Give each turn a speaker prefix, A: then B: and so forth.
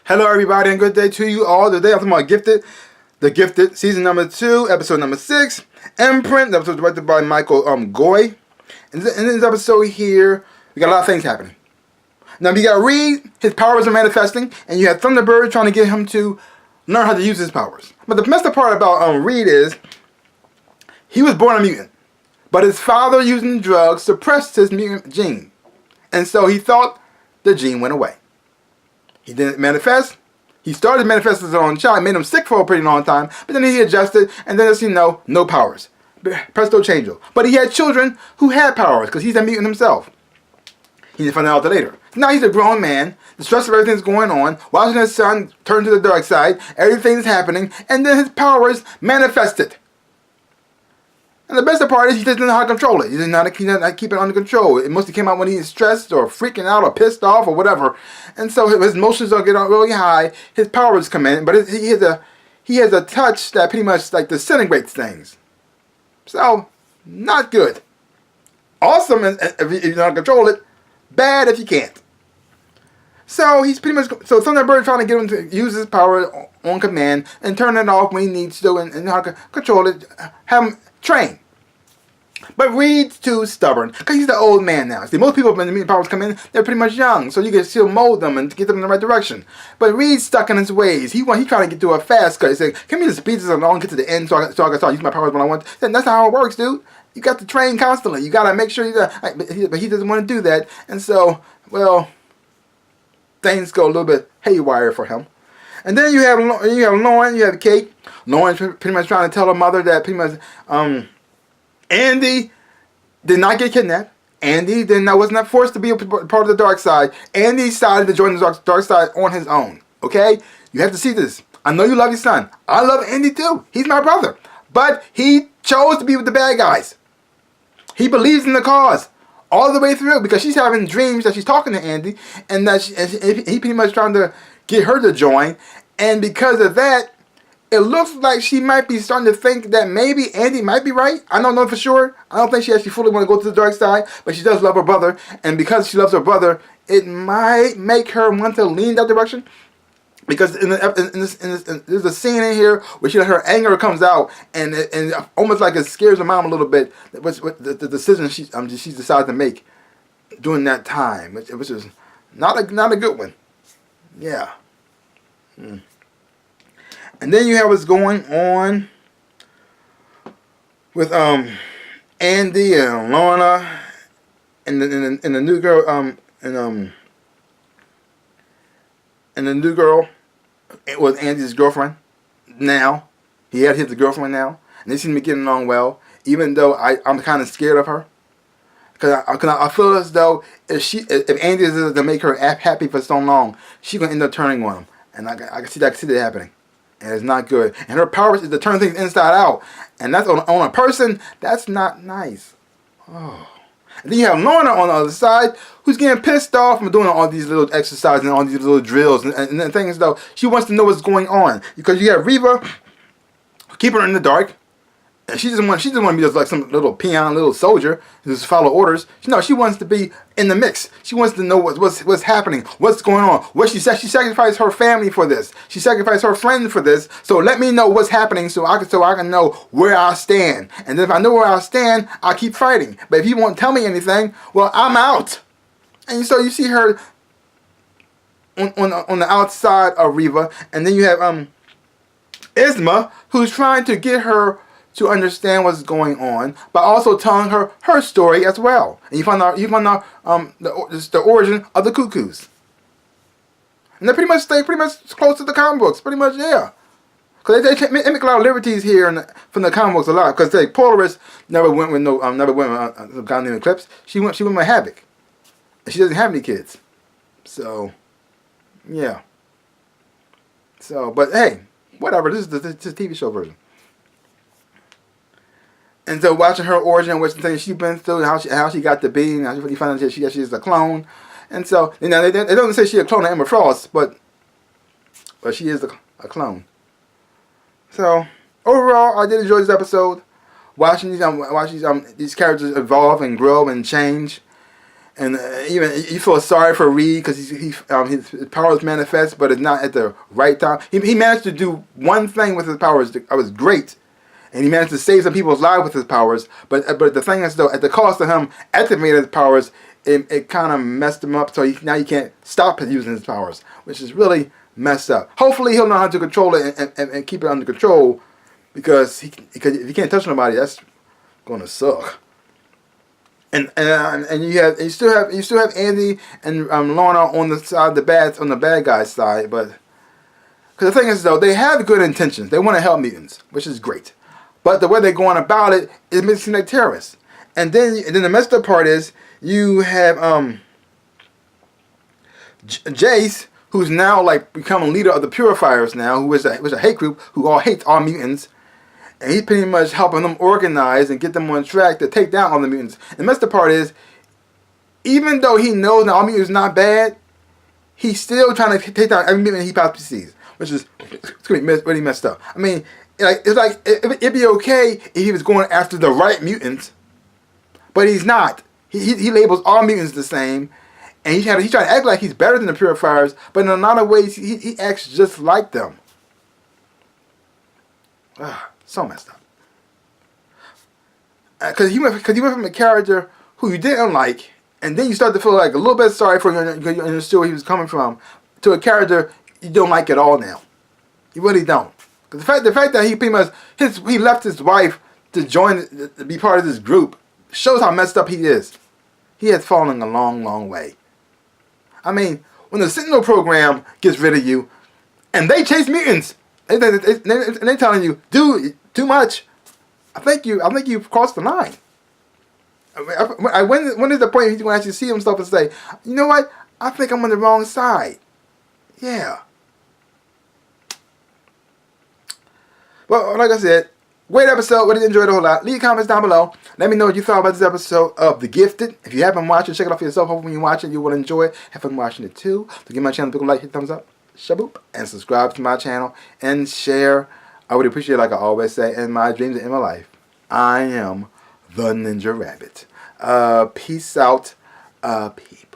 A: Hello everybody and good day to you all. Today I'm talking about Gifted, The Gifted, season number 2, episode number 6. iMprint, the episode directed by Michael Goy. In this episode here, we got a lot of things happening. Now you got Reed, his powers are manifesting, and you have Thunderbird trying to get him to learn how to use his powers. But the messed up part about Reed is, he was born a mutant, but his father using drugs suppressed his mutant gene. And so he thought the gene went away. He didn't manifest. He started manifesting his own child, made him sick for a pretty long time, but then he adjusted, and then as you know, no powers. Presto changeo. But he had children who had powers, because he's a mutant himself. He didn't find out later. Now he's a grown man, the stress of everything's going on, watching his son turn to the dark side, everything's happening, and then his powers manifested. And the best part is he doesn't know how to control it. He doesn't know how to keep it under control. It mostly came out when he's stressed or freaking out or pissed off or whatever. And so his emotions are getting really high. His powers come in, but he has a touch that pretty much like disintegrates things. So, not good. Awesome if you know how to control it. Bad if you can't. So he's pretty much Thunderbird trying to get him to use his power on command and turn it off when he needs to and know how to control it. Have him train. But Reed's too stubborn because he's the old man now. See, most people when the mutant powers come in, they're pretty much young, so you can still mold them and get them in the right direction. But Reed's stuck in his ways. He trying to get to a fast cut. He's saying, "Give me the speed so I don't get to the end, so I can start using my powers when I want." Then that's not how it works, dude. You got to train constantly. You got to make sure but he doesn't want to do that, and so things go a little bit haywire for him. And then you have Lauren, you have Kate. Lauren's pretty much trying to tell her mother that pretty much Andy did not get kidnapped. Andy was not forced to be a part of the dark side. Andy decided to join the dark side on his own. Okay? You have to see this. I know you love your son. I love Andy too. He's my brother. But he chose to be with the bad guys. He believes in the cause all the way through because she's having dreams that she's talking to Andy and that he pretty much trying to get her to join. And because of that, it looks like she might be starting to think that maybe Andy might be right. I don't know for sure. I don't think she actually fully want to go to the dark side, but she does love her brother. And because she loves her brother, it might make her want to lean that direction. Because there's a scene in here where her anger comes out and almost like it scares her mom a little bit. With the decision she decided to make during that time, which is not a good one. Yeah. And then you have what's going on with Andy and Lorna and the new girl and the new girl was Andy's girlfriend. Now he had his girlfriend now, and they seem to be getting along well. Even though I'm kind of scared of her, because I feel as though if Andy is to make her happy for so long, she's gonna end up turning on him, and I can see that happening. And it's not good. And her power is to turn things inside out. And that's on a person, that's not nice. Oh. And then you have Lorna on the other side, who's getting pissed off from doing all these little exercises and all these little drills and things, though. She wants to know what's going on. Because you have Reva, keep her in the dark. And she doesn't want to be just like some little peon, little soldier who just follow orders. No, she wants to be in the mix. She wants to know what's happening, what's going on. What she said, she sacrificed her family for this. She sacrificed her friends for this. So let me know what's happening so I can know where I stand. And if I know where I stand, I'll keep fighting. But if you won't tell me anything, well, I'm out. And so you see her on the outside of Reva, and then you have Isma, who's trying to get her to understand what's going on, but also telling her story as well. And you find out the origin of the cuckoos. And they pretty much stay close to the comic books, pretty much, yeah. Because they make a lot of liberties here from the comic books a lot. Because Polaris never went with a guy named Eclipse. She went with Havoc, and she doesn't have any kids. So, yeah. So, but hey, whatever. This is the TV show version. And so watching her origin, what things she's been through, and how she got to be, and how you find out she's a clone. And so, they don't say she's a clone of Emma Frost, but she is a clone. So, overall, I did enjoy this episode. Watching these characters evolve and grow and change. And even you feel sorry for Reed because his powers manifest, but it's not at the right time. He managed to do one thing with his powers that was great, and he managed to save some people's lives with his powers. But the thing is, though, at the cost of him activating his powers, it kind of messed him up. So now he can't stop using his powers, which is really messed up. Hopefully, he'll know how to control it and keep it under control, because if he can't touch nobody, that's going to suck. And you still have Andy and Lorna on the side the bad guy's side, but because the thing is, though, they have good intentions. They want to help mutants, which is great, but the way they're going about it makes it seem like terrorists. And then the messed up part is you have Jace, who's now like becoming leader of the Purifiers now, who was a hate group who all hates all mutants. And he's pretty much helping them organize and get them on track to take down all the mutants. And the messed part is, even though he knows that all mutants is not bad, he's still trying to take down every mutant he possibly sees, which is it's gonna be really messed up. I mean, it'd be okay if he was going after the right mutants, but he's not. He labels all mutants the same, and he's trying to act like he's better than the Purifiers, but in a lot of ways he acts just like them. So messed up. Because you went from a character who you didn't like, and then you start to feel like a little bit sorry for him because you understood where he was coming from, to a character you don't like at all now. You really don't. Because the fact that he pretty much he left his wife to be part of this group shows how messed up he is. He has fallen a long, long way. I mean, when the Sentinel program gets rid of you, and they chase mutants, and they're telling you, dude, too much. I think you've crossed the line. When is the point he's going to actually see himself and say, you know what? I think I'm on the wrong side. Yeah. Well, like I said, great episode. Really enjoyed it a whole lot. Leave comments down below. Let me know what you thought about this episode of The Gifted. If you haven't watched it, check it out for yourself. Hopefully when you watch it, you will enjoy it. Have fun watching it too. So give my channel a big like, hit thumbs up, shaboop, and subscribe to my channel and share. I would appreciate it, like I always say, in my dreams and in my life. I am the Ninja Rabbit. Peace out, people.